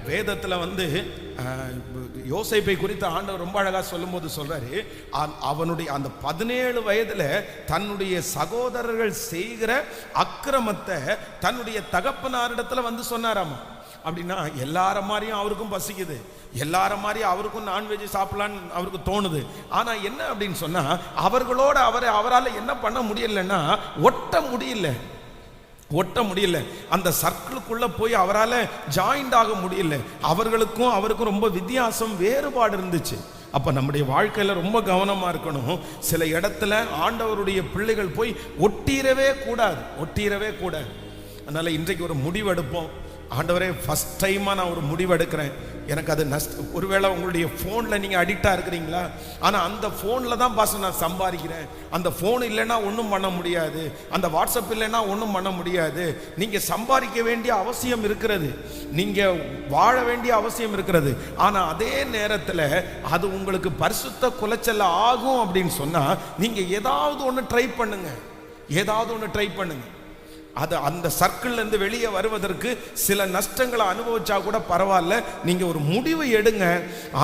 வேதத்துல வந்து யோசேப்பை குறித்து ஆண்டவர் ரொம்ப அழகா சொல்லும்போது சொல்றாரு, அவனுடைய அந்த 17 வயதுல தன்னுடைய சகோதரர்கள் செய்கிற அக்கிரமத்தை தன்னுடைய தகப்பனாரிடத்துல வந்து சொன்னாராமா. அப்படின்னா எல்லார மாதிரியும் அவருக்கும் பசிக்குது, எல்லார மாதிரியும் அவருக்கும் நான்வெஜ் சாப்பிடலான்னு அவருக்கு தோணுது. ஆனா என்ன அப்படின்னு சொன்னா, அவர்களோட அவரால் என்ன பண்ண முடியலன்னா ஒட்ட முடியல. அந்த சர்க்கிளுக்குள்ள போய் அவரால் ஜாயிண்ட் ஆக முடியல. அவர்களுக்கும் அவருக்கும் ரொம்ப வித்தியாசம், வேறுபாடு இருந்துச்சு. அப்ப நம்முடைய வாழ்க்கையில ரொம்ப கவனமா இருக்கணும். சில இடத்துல ஆண்டவருடைய பிள்ளைகள் போய் ஒட்டிரவே கூடாது. அதனால இன்றைக்கு ஒரு முடிவெடுப்போம். ஆண்டவரே, ஃபர்ஸ்ட் டைமாக நான் ஒரு முடிவு எடுக்கிறேன். எனக்கு அது ஒருவேளை உங்களுடைய ஃபோனில் நீங்கள் அடிக்டாக இருக்கிறீங்களா? ஆனால் அந்த ஃபோனில் தான் நான் சம்பாதிக்கிறேன். அந்த ஃபோன் இல்லைன்னா ஒன்றும் பண்ண முடியாது, அந்த வாட்ஸ்அப் இல்லைன்னா ஒன்றும் பண்ண முடியாது. நீங்கள் சம்பாதிக்க வேண்டிய அவசியம் இருக்கிறது, நீங்கள் வாழ வேண்டிய அவசியம் இருக்கிறது. ஆனால் அதே நேரத்தில் அது உங்களுக்கு பரிசுத்த குலைச்சல் ஆகும் அப்படின்னு சொன்னால் நீங்கள் ஏதாவது ஒன்று ட்ரை பண்ணுங்க. அது அந்த சர்க்கிள் இருந்து வெளியே வருவதற்கு சில நஷ்டங்களை அனுபவிச்சா கூட பரவாயில்ல. நீங்க ஒரு முடிவு எடுங்க.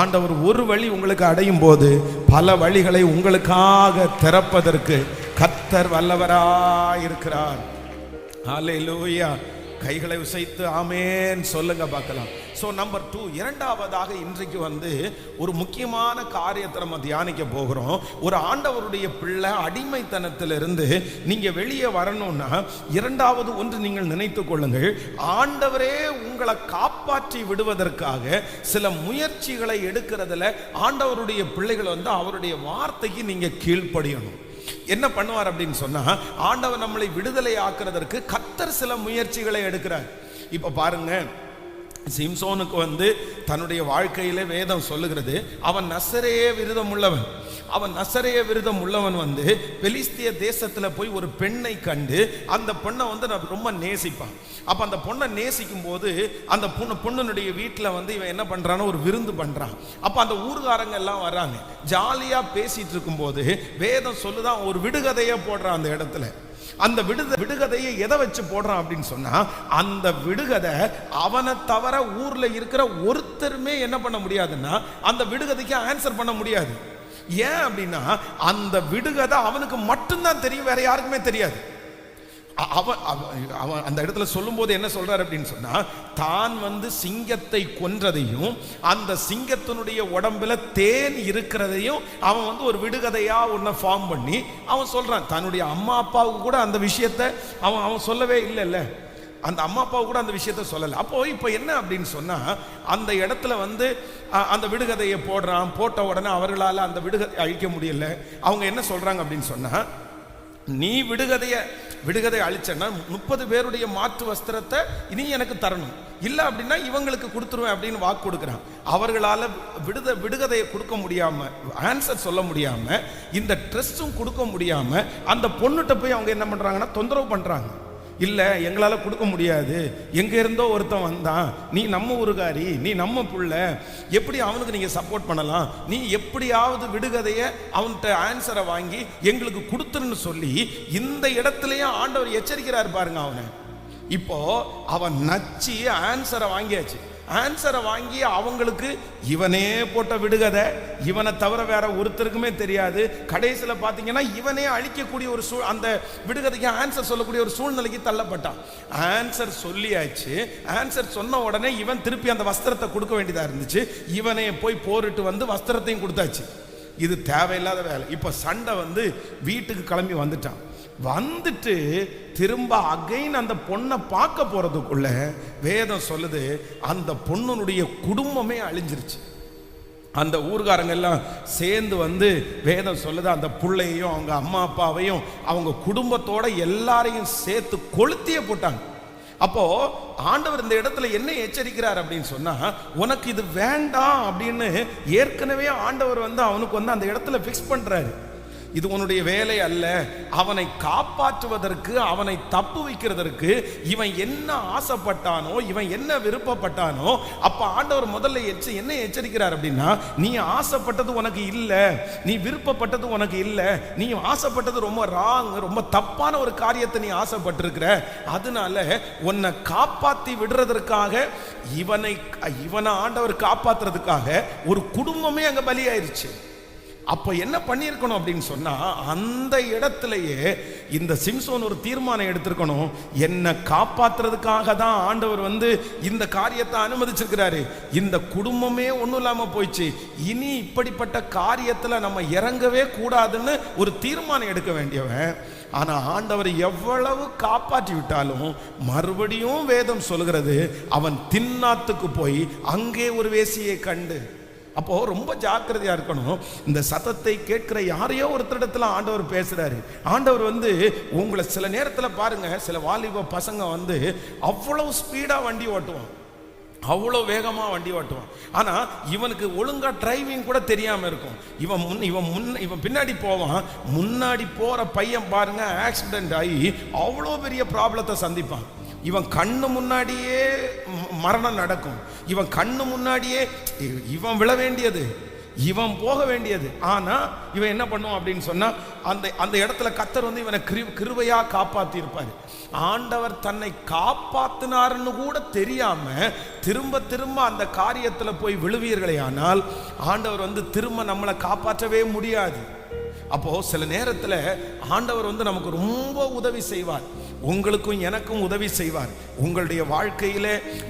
ஆண்டவர் ஒரு வழி உங்களுக்கு அடையும் போது பல வழிகளை உங்களுக்காக திறப்பதற்கு கர்த்தர் வல்லவராயிருக்கிறார். ஹல்லேலூயா. கைகளை உசைத்து ஆமேன் சொல்லுங்க பார்க்கலாம். ஸோ நம்பர் 2, இரண்டாவதாக இன்றைக்கு வந்து ஒரு முக்கியமான காரியத்தை நம்ம தியானிக்க போகிறோம். ஒரு ஆண்டவருடைய பிள்ளை அடிமைத்தனத்திலிருந்து நீங்க வெளியே வரணும்னா இரண்டாவது ஒன்று நீங்கள் நினைத்து கொள்ளுங்கள். ஆண்டவரே உங்களை காப்பாற்றி விடுவதற்காக சில முயற்சிகளை எடுக்கிறதுல ஆண்டவருடைய பிள்ளைகள் வந்து அவருடைய வார்த்தைக்கு நீங்க கீழ்ப்படியணும். என்ன பண்ணுவார் அப்படின்னு சொன்னா, ஆண்டவர் நம்மளை விடுதலை ஆக்குறதற்கு கர்த்தர் சில முயற்சிகளை எடுக்கிறார். இப்ப பாருங்க, சிம்சோனுக்கு வந்து தன்னுடைய வாழ்க்கையில வேதம் சொல்லுகிறது, அவன் நசரேய விரதம் உள்ளவன் வந்து பெலிஸ்திய தேசத்துல போய் ஒரு பெண்ணை கண்டு அந்த பெண்ணை வந்து ரொம்ப நேசிப்பான். அப்ப அந்த பொண்ணை நேசிக்கும் போது அந்த பொண்ணுடைய வீட்டுல வந்து இவன் என்ன பண்றானோ ஒரு விருந்து பண்றான். அப்ப அந்த ஊர்காரங்க எல்லாம் வர்றாங்க. ஜாலியா பேசிட்டு இருக்கும் போது வேதம் சொல்லுதான் ஒரு விடுகதைய போடுறான் அந்த இடத்துல. அந்த விடுகதையை எதை வச்சு போடுறான் அப்படின்னு சொன்னா, அந்த விடுகதை அவனை தவிர ஊர்ல இருக்கிற ஒருத்தருமே என்ன பண்ண முடியாதுன்னா அந்த விடுகதைக்கு ஆன்சர் பண்ண முடியாது. ஏன் அப்படின்னா அந்த விடுகதை அவனுக்கு மட்டும்தான் தெரியும், வேற யாருக்குமே தெரியாது. அவன் அந்த இடத்துல சொல்லும் போது என்ன சொல்றாரு அப்படின்னு சொன்னா, தான் வந்து சிங்கத்தை கொன்றதையும் அந்த சிங்கத்தினுடைய உடம்புல தேன் இருக்கிறதையும் அவன் வந்து ஒரு விடுகதையா ஒன்ன ஃபார்ம் பண்ணி அவன் சொல்றான். தன்னுடைய அம்மா அப்பாவுக்கு கூட அந்த விஷயத்தை அவன் சொல்லவே இல்லைல்ல, அந்த அம்மா அப்பாவுக்கு கூட அந்த விஷயத்த சொல்லலை. அப்போ இப்போ என்ன அப்படின்னு சொன்னா, அந்த இடத்துல வந்து அந்த விடுகதையை போட்ட உடனே அவர்களால் அந்த விடுகதை அழிக்க முடியல. அவங்க என்ன சொல்றாங்க அப்படின்னு சொன்னா, நீ விடுகதை அழிச்சன்னா 30 பேருடைய மாற்று வஸ்திரத்தை இனி எனக்கு தரணும், இல்லை அப்படின்னா இவங்களுக்கு கொடுத்துருவேன் அப்படின்னு வாக்கு கொடுக்குறான். அவர்களால் விடுகதையை கொடுக்க முடியாம, ஆன்சர் சொல்ல முடியாம, இந்த ட்ரெஸ்ஸும் கொடுக்க முடியாம அந்த பொண்ணுகிட்ட போய் அவங்க என்ன பண்றாங்கன்னா தொந்தரவு பண்றாங்க. இல்லை, எங்களால் கொடுக்க முடியாது, எங்க இருந்தோ ஒருத்தன் வந்தான், நீ நம்ம ஊருகாரி, நீ நம்ம புள்ள, எப்படி அவனுக்கு நீங்க சப்போர்ட் பண்ணலாம், நீ எப்படியாவது விடுகதைய அவன்கிட்ட ஆன்சரை வாங்கி எங்களுக்கு கொடுத்துருன்னு சொல்லி இந்த இடத்துலயே ஆண்டவர் எச்சரிக்கிறார் பாருங்க அவனை. இப்போ அவன் நச்சி ஆன்சரை வாங்கியாச்சு. ஆன்சரை வாங்கி அவங்களுக்கு இவனே போட்ட விடுகதை, இவனை தவிர வேற ஒருத்தருக்குமே தெரியாது. கடைசியில் பார்த்தீங்கன்னா இவனே அழிக்கக்கூடிய ஒரு அந்த விடுகதைக்கு ஆன்சர் சொல்லக்கூடிய ஒரு சூழ்நிலைக்கு தள்ளப்பட்டான். ஆன்சர் சொல்லியாச்சு. ஆன்சர் சொன்ன உடனே இவன் திருப்பி அந்த வஸ்திரத்தை கொடுக்க வேண்டியதா இருந்துச்சு. இவனே போய் போரிட்டு வந்து வஸ்திரத்தையும் கொடுத்தாச்சு. இது தேவையில்லாத வேலை. இப்போ சண்டை வந்து வீட்டுக்கு கிளம்பி வந்துட்டு திரும்ப அகைன் அந்த பொண்ணை பார்க்க போறதுக்குள்ள வேதம் சொல்லுது அந்த பொண்ணுடைய குடும்பமே அழிஞ்சிருச்சு. அந்த ஊர்காரங்க எல்லாம் சேர்ந்து வந்து வேதம் சொல்லுது அந்த பிள்ளையையும் அவங்க அம்மா அப்பாவையும் அவங்க குடும்பத்தோட எல்லாரையும் சேர்த்து கொளுத்தியே போட்டாங்க. அப்போ ஆண்டவர் இந்த இடத்துல என்ன எச்சரிக்கிறார் அப்படின்னு சொன்னா, உனக்கு இது வேண்டாம் அப்படின்னு ஏற்கனவே ஆண்டவர் வந்து அவனுக்கு வந்து அந்த இடத்துல ஃபிக்ஸ் பண்றாரு. இது உன்னுடைய வேலை அல்ல. அவனை காப்பாற்றுவதற்கு, அவனை தப்பு வைக்கிறதற்கு இவன் என்ன ஆசைப்பட்டானோ, இவன் என்ன விருப்பப்பட்டானோ, அப்ப ஆண்டவர் முதல்ல என்ன எச்சரிக்கிறார் அப்படின்னா, நீ ஆசைப்பட்டது உனக்கு இல்லை, நீ விருப்பப்பட்டது உனக்கு இல்லை, நீ ஆசைப்பட்டது ரொம்ப ராங், ரொம்ப தப்பான ஒரு காரியத்தை நீ ஆசைப்பட்டிருக்கிற. அதனால உன்னை காப்பாற்றி விடுறதற்காக இவனை ஆண்டவர் காப்பாற்றுறதுக்காக ஒரு குடும்பமே அங்க பலியாயிருச்சு. அப்ப என்ன பண்ணியிருக்கணும் அப்படின்னு சொன்னா, அந்த இடத்திலேயே இந்த சிம்சோன் ஒரு தீர்மானம் எடுத்திருக்கணும். என்னை காப்பாத்துறதுக்காக தான் ஆண்டவர் இந்த காரியத்தை அனுமதிச்சிருக்கிறாரு. இந்த குடும்பமே ஒன்றும் இல்லாம போயிடுச்சு, இனி இப்படிப்பட்ட காரியத்துல நம்ம இறங்கவே கூடாதுன்னு ஒரு தீர்மானம் எடுக்க வேண்டியவன். ஆனா ஆண்டவர் எவ்வளவு காப்பாற்றி விட்டாலும் மறுபடியும் வேதம் சொல்கிறது, அவன் தின்னாத்துக்கு போய் அங்கே ஒரு வேசியை கண்டு. அப்போ ரொம்ப ஜாக்கிரதையா இருக்கணும். இந்த சத்தத்தை கேட்கிற யாரையோ ஒருத்தரிடத்துல ஆண்டவர் பேசுறாரு. ஆண்டவர் உங்களை சில நேரத்தில் பாருங்க, சில வாலிப பசங்க அவ்வளவு ஸ்பீடா வண்டி ஓட்டுவான், அவ்வளோ வேகமாக வண்டி ஓட்டுவான். ஆனால் இவனுக்கு ஒழுங்கா டிரைவிங் கூட தெரியாமல் இருக்கும். இவன் பின்னாடி போவான். முன்னாடி போகிற பையன் பாருங்க ஆக்சிடென்ட் ஆகி அவ்வளோ பெரிய ப்ராப்ளத்தை சந்திப்பான். இவன் கண்ணு முன்னாடியே மரணம் நடக்கும். இவன் கண்ணு முன்னாடியே இவன் விழ வேண்டியது, இவன் போக வேண்டியது. ஆனா இவன் என்ன பண்ணுவான் அப்படின்னு சொன்னா, அந்த இடத்துல கர்த்தர் இவனை கிருபையா காப்பாத்தி இருப்பாரு. ஆண்டவர் தன்னை காப்பாத்தினார்னு கூட தெரியாம திரும்ப திரும்ப அந்த காரியத்துல போய் விழுவீர்களே, ஆனால் ஆண்டவர் திரும்ப நம்மளை காப்பாற்றவே முடியாது. அப்போ சில நேரத்தில் ஆண்டவர் நமக்கு ரொம்ப உதவி செய்வார். உங்களுக்கும் எனக்கும் உதவி செய்வார். உங்களுடைய வாழ்க்கையில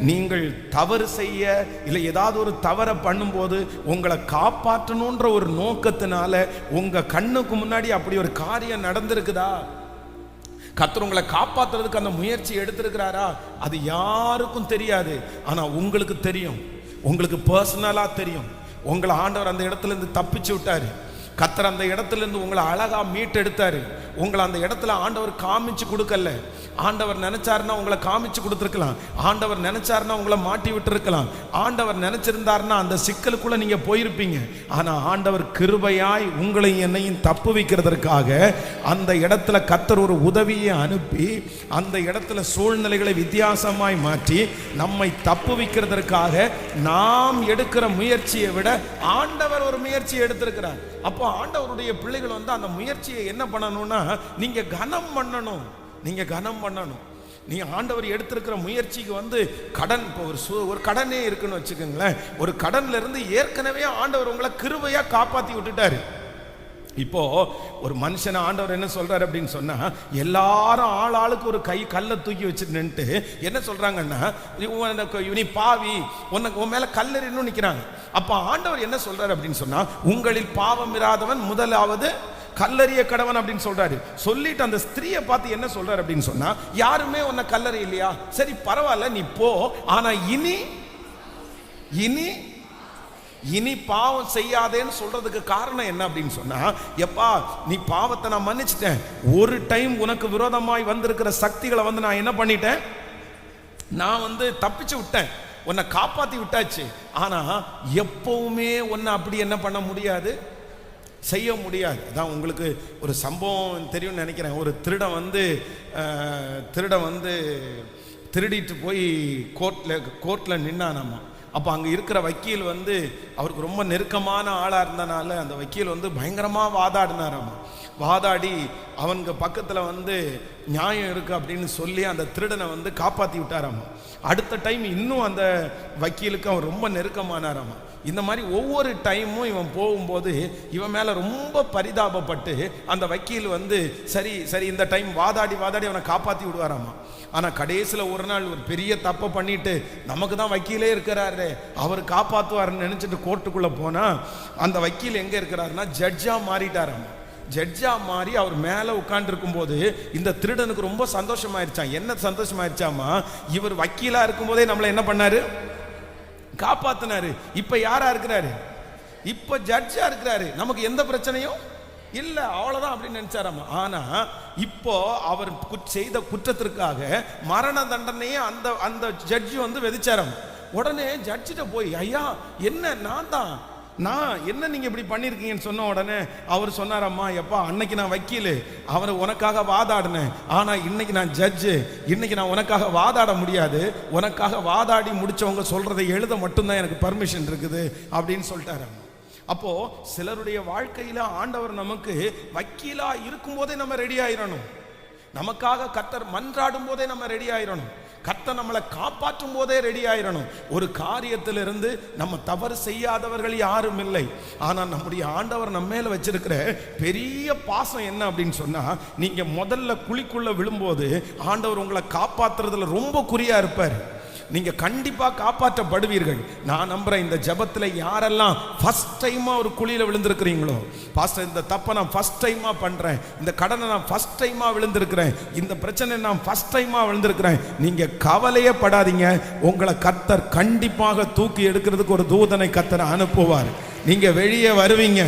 நீங்கள் தவறு செய்ய இல்லை ஏதாவது ஒரு தவறை பண்ணும்போது உங்களை காப்பாற்றணுன்ற ஒரு நோக்கத்தினால உங்க கண்ணுக்கு முன்னாடி அப்படி ஒரு காரியம் நடந்திருக்குதா? கர்த்தர் உங்களை காப்பாற்றுறதுக்கு அந்த முயற்சி எடுத்திருக்கிறாரா? அது யாருக்கும் தெரியாது. ஆனா உங்களுக்கு தெரியும், உங்களுக்கு பர்சனலா தெரியும். உங்களை ஆண்டவர் அந்த இடத்துல இருந்து தப்பிச்சு விட்டாரு. கர்த்தர் அந்த இடத்துல இருந்து உங்களை அழகா மீட்டெடுத்தாரு. உங்களை அந்த இடத்துல ஆண்டவர் காமிச்சு கொடுக்கல. ஆண்டவர் நினைச்சாருன்னா உங்களை காமிச்சு கொடுத்துருக்கலாம். ஆண்டவர் நினைச்சாருன்னா உங்களை மாட்டி விட்டு இருக்கலாம். ஆண்டவர் நினைச்சிருந்தாருன்னா அந்த சிக்கலுக்குள்ள நீங்க போயிருப்பீங்க. ஆனா ஆண்டவர் கிருபையாய் உங்களையும் என்னையும் தப்பு வைக்கிறதற்காக அந்த இடத்துல கர்த்தர் ஒரு உதவியை அனுப்பி அந்த இடத்துல சூழ்நிலைகளை வித்தியாசமாய் மாற்றி நம்மை தப்பு வைக்கிறதற்காக நாம் எடுக்கிற முயற்சியை விட ஆண்டவர் ஒரு முயற்சியை எடுத்திருக்கிறார். அப்போ ஆண்டவருடைய பிள்ளைகள் அந்த முயற்சியை என்ன பண்ணணும்னா, நீங்க கனம் பண்ணணும். நீங்க கனம் பண்ணணும். நீங்க ஆண்டவர் எடுத்திருக்கிற முயற்சிக்கு கடன், இப்போ ஒரு கடனே இருக்குன்னு வச்சுக்கோங்களேன். ஒரு கடன்ல இருந்து ஏற்கனவே ஆண்டவர் உங்களை கிருபையா காப்பாத்தி விட்டுட்டாரு. இப்போ ஒரு மனுஷனை ஆண்டவர் என்ன சொல்றாரு அப்படின்னு சொன்னா, எல்லாரும் ஆளுக்கு ஒரு கல்லை தூக்கி வச்சுட்டு நின்று என்ன சொல்றாங்கன்னா, நீ பாவி, உன் மேல கல்லெறின்னு நிக்கிறாங்க. அப்ப ஆண்டவர் என்ன சொல்றாரு அப்படின்னு சொன்னா, உங்களில் பாவம் இராதவன் முதலாவது கல்லறிய கடவன் அப்படின்னு சொல்றாரு. சொல்லிட்டு அந்த ஸ்திரியை பார்த்து என்ன சொல்றாரு அப்படின்னு சொன்னா, யாருமே உன்னை கல்லறி இல்லையா, சரி பரவாயில்ல நீ போ, ஆனா இனி பாவம் செய்யாதேன்னு சொல்றதுக்கு காரணம் என்ன அப்படின்னு சொன்னா, எப்பா நீ பாவத்தை நான் மன்னிச்சிட்டேன், ஒரு டைம் உனக்கு விரோதமாய் வந்திருக்கிற சக்திகளை நான் என்ன பண்ணிட்டேன், நான் தப்பிச்சு விட்டேன், உன்னை காப்பாத்தி விட்டாச்சு. ஆனா எப்பவுமே உன்னை அப்படி என்ன பண்ண முடியாது, செய்ய முடியாது. அதான் உங்களுக்கு ஒரு சம்பவம் தெரியும்னு நினைக்கிறேன். ஒரு திருடன் திருடிட்டு போய் கோர்ட்ல நின்னானாமா. அப்போ அங்கே இருக்கிற வக்கீல் அவருக்கு ரொம்ப நெருக்கமான ஆளாக இருந்தனால அந்த வக்கீல் பயங்கரமாக வாதாடினாராமா. வாதாடி அவனுக்கு பக்கத்தில் நியாயம் இருக்கு அப்படின்னு சொல்லி அந்த திருடனை காப்பாற்றி விட்டாராமா. அடுத்த டைம் இன்னும் அந்த வக்கீலுக்கு அவன் ரொம்ப நெருக்கமானாராமா. இந்த மாதிரி ஒவ்வொரு டைமும் இவன் போகும்போது இவன் மேலே ரொம்ப பரிதாபப்பட்டு அந்த வக்கீல் சரி சரி இந்த டைம் வாதாடி அவனை காப்பாற்றி விடுவாராமா. ஆனால் கடைசியில் ஒரு நாள் ஒரு பெரிய தப்பை பண்ணிட்டு நமக்கு தான் வக்கீலே இருக்கிறாரு, அவர் காப்பாற்றுவாருன்னு நினச்சிட்டு கோர்ட்டுக்குள்ளே போனால் அந்த வக்கீல் எங்கே இருக்கிறாருன்னா ஜட்ஜாக மாறிட்டாராமா. ஜட்ஜா மாறி அவர் மேலே உட்கார்ந்துருக்கும் போது இந்த திருடனுக்கு ரொம்ப சந்தோஷமாயிருச்சான். என்ன சந்தோஷமாயிருச்சாமா, இவர் வக்கீலா இருக்கும் போதே நம்மளை என்ன பண்ணாரு, காப்பாத்தினாரு. இப்ப யாரா இருக்கிறாரு, இப்ப ஜட்ஜா இருக்கிறாரு, நமக்கு எந்த பிரச்சனையும் இல்ல, அவ்வளவுதான் அப்படின்னு நினைச்சாராமா. ஆனா இப்போ அவர் செய்த குற்றத்திற்காக மரண தண்டனையே அந்த ஜட்ஜி விதிச்சாராம். உடனே ஜட்ஜிட்ட போய், ஐயா என்ன நான் தான் நான் என்ன நீங்க இப்படி பண்ணிருக்கீங்கன்னு சொன்ன உடனே அவர் சொன்னாரம்மா, எப்பா அன்னைக்கு நான் வக்கீல், அவரை உனக்காக வாதாடினேன், ஆனா இன்னைக்கு நான் ஜட்ஜு, இன்னைக்கு நான் உனக்காக வாதாட முடியாது, உனக்காக வாதாடி முடிச்சவங்க சொல்றதை எழுத மட்டும்தான் எனக்கு பர்மிஷன் இருக்குது அப்படின்னு சொல்லிட்டாரு. அப்போ சிலருடைய வாழ்க்கையில ஆண்டவர் நமக்கு வக்கீலா இருக்கும் போதே நம்ம ரெடி ஆயிரணும். நமக்காக கர்த்தர் மன்றாடும் போதே நம்ம ரெடி ஆயிரணும். கர்த்தர் நம்மளை காப்பாற்றும் போதே ரெடி ஆயிரணும். ஒரு காரியத்திலிருந்து நம்ம தவறு செய்யாதவர்கள் யாரும் இல்லை. ஆனால் நம்முடைய ஆண்டவர் நம்ம மேல வச்சிருக்கிற பெரிய பாசம் என்ன அப்படின்னு சொன்னா, நீங்க முதல்ல குழிக்குள்ள விழும்போது ஆண்டவர் உங்களை காப்பாத்துறதுல ரொம்ப குறியா இருப்பார். நீங்க கண்டிப்பா காப்பாற்றப்படுவீர்கள். நான் நம்புறேன் இந்த ஜெபத்துல யாரெல்லாம் ஃபர்ஸ்ட் டைமா ஒரு குழியில விழுந்திருக்கிறீங்களோ, பாஸ்டர் இந்த தப்பை நான் ஃபர்ஸ்ட் டைமா பண்றேன், இந்த கடனை நான் ஃபர்ஸ்ட் டைமா விழுந்திருக்கிறேன், இந்த பிரச்சனை நான் ஃபர்ஸ்ட் டைமா விழுந்திருக்கிறேன், நீங்க கவலையே படாதீங்க. உங்களை கர்த்தர் கண்டிப்பாக தூக்கி எடுக்கிறதுக்கு ஒரு தூதனை கர்த்தர் அனுப்புவார். நீங்க வெளியே வருவீங்க,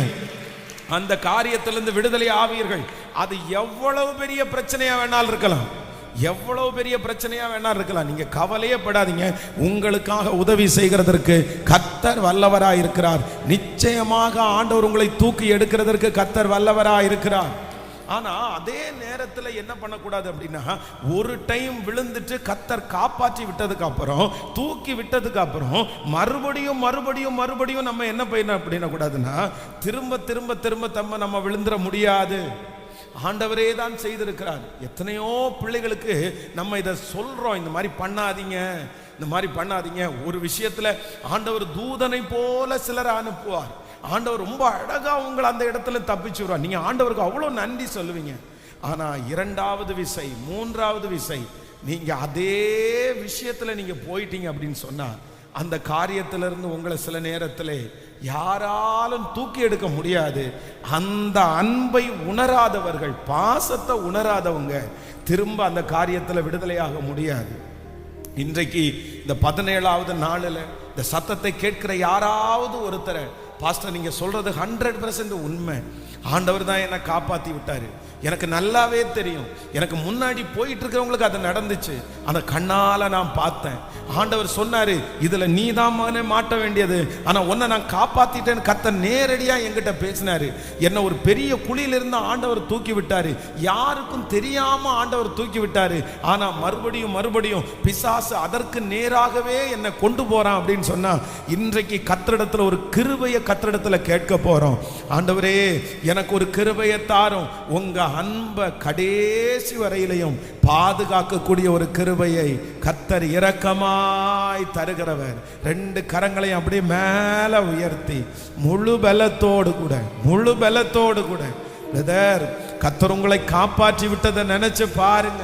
அந்த காரியத்திலிருந்து விடுதலை ஆவீர்கள். அது எவ்வளவு பெரிய பிரச்சனையா வேணாலும் இருக்கலாம், எவ்வளவு பெரிய பிரச்சனையா வேணா இருக்கலாம். நீங்க கவலையே படாதீங்க. உங்களுக்காக உதவி செய்கிறதற்கு கர்த்தர் வல்லவராய் இருக்கிறார். நிச்சயமாக ஆண்டவர் உங்களை தூக்கி எடுக்கிறதற்கு கர்த்தர் வல்லவராய் இருக்கிறார். ஆனா அதே நேரத்தில் என்ன பண்ணக்கூடாது அப்படின்னா, ஒரு டைம் விழுந்துட்டு கர்த்தர் காப்பாற்றி விட்டதுக்கு அப்புறம், தூக்கி விட்டதுக்கு அப்புறம் மறுபடியும் மறுபடியும் மறுபடியும் நம்ம என்ன பண்ண அப்படின்னா கூடாதுன்னா, திரும்ப திரும்ப திரும்ப நம்ம விழுந்துட முடியாது. ஆண்டவரே தான் செய்திருக்கிறார். எத்தனையோ பிள்ளைகளுக்கு நம்ம இதை சொல்றோம், இந்த மாதிரி பண்ணாதீங்க, இந்த மாதிரி பண்ணாதீங்க. ஒரு விஷயத்துல ஆண்டவர் தூதனை போல சிலரை அனுப்புவார். ஆண்டவர் ரொம்ப அழகா உங்களை அந்த இடத்துல தப்பிச்சு விடுவார். நீங்க ஆண்டவருக்கு அவ்வளவு நன்றி சொல்லுவீங்க. ஆனா இரண்டாவது விசை, மூன்றாவது விசை நீங்க அதே விஷயத்துல நீங்க போயிட்டீங்க அப்படின்னு சொன்னா, அந்த காரியத்திலிருந்து உங்களை சில நேரத்தில் யாராலும் தூக்கி எடுக்க முடியாது. அந்த அன்பை உணராதவர்கள், பாசத்தை உணராதவங்க திரும்ப அந்த காரியத்தில் விடுதலையாக முடியாது. இன்றைக்கு இந்த 17வது நாளில் இந்த சத்தத்தை கேட்கிற யாராவது ஒருத்தரை, பாஸ்டர் நீங்க சொல்றது 100% உண்மை, ஆண்டவர் தான் என்னை காப்பாற்றி விட்டாரு, எனக்கு நல்லாவே தெரியும், எனக்கு முன்னாடி போயிட்டு இருக்கிறவங்களுக்கு அது நடந்துச்சு, அந்த கண்ணால நான் பார்த்தேன், ஆண்டவர் சொன்னாரு இதுல நீ தான் மாட்ட வேண்டியது, ஆனா உன்னை நான் காப்பாத்திட்டேன்னு கர்த்தர் நேரடியா என்கிட்ட பேசினாரு. என்ன ஒரு பெரிய குழியிலிருந்து ஆண்டவர் தூக்கி விட்டாரு, யாருக்கும் தெரியாம ஆண்டவர் தூக்கி விட்டாரு. ஆனா மறுபடியும் மறுபடியும் பிசாசு அதற்கு நேராகவே என்னை கொண்டு போறான் அப்படின்னு சொன்னா, இன்றைக்கு கர்த்தரிடத்துல ஒரு கிருபையை கர்த்தரிடத்துல கேட்க போறோம். ஆண்டவரே எனக்கு ஒரு கிருபையை தாரும், உங்க அன்பை கடைசி வரையிலையும் பாதுகாக்கக்கூடிய ஒரு கிருபையை கர்த்தர் இரக்கமாய் தருகிறவர். 2 கரங்களையும் அப்படியே மேல உயர்த்தி முழு பலத்தோடு கூட பிரதர், கர்த்தர் உங்களை காப்பாற்றி விட்டதை நினைச்சு பாருங்க.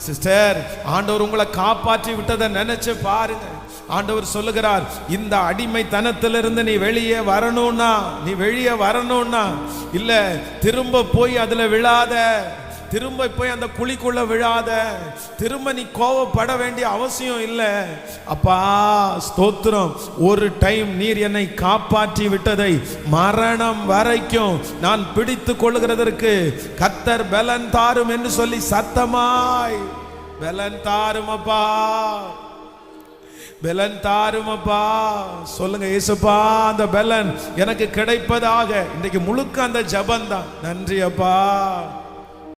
சிஸ்டர், ஆண்டவர் உங்களை காப்பாற்றி விட்டதை நினைச்சு பாருங்க. ஆண்டவர் சொல்லுகிறார், இந்த அடிமைத்தனத்திலிருந்து நீ வெளியே வரணும்னா இல்ல திரும்ப போய் அதுல விழாத, திரும்ப போய் அந்த குழிக்குள்ள விழாத, திரும்ப நீ கோபப்பட வேண்டிய அவசியம் இல்லை. அப்பா ஸ்தோத்திரம், ஒரு டைம் நீர் என்னை காப்பாற்றி விட்டதை மரணம் வரைக்கும் நான் பிடித்து கொள்ளுகிறதற்கு கர்த்தர் பலன் தாரும் என்று சொல்லி சத்தமாய் பலன் தாரும் அப்பா, பலன் தாரும் அப்பா சொல்லுங்க. இயேசுப்பா அந்த பலன் எனக்கு கிடைப்பதாக. இன்றைக்கு முழுக்க அந்த ஜெபம் தான். நன்றி அப்பா.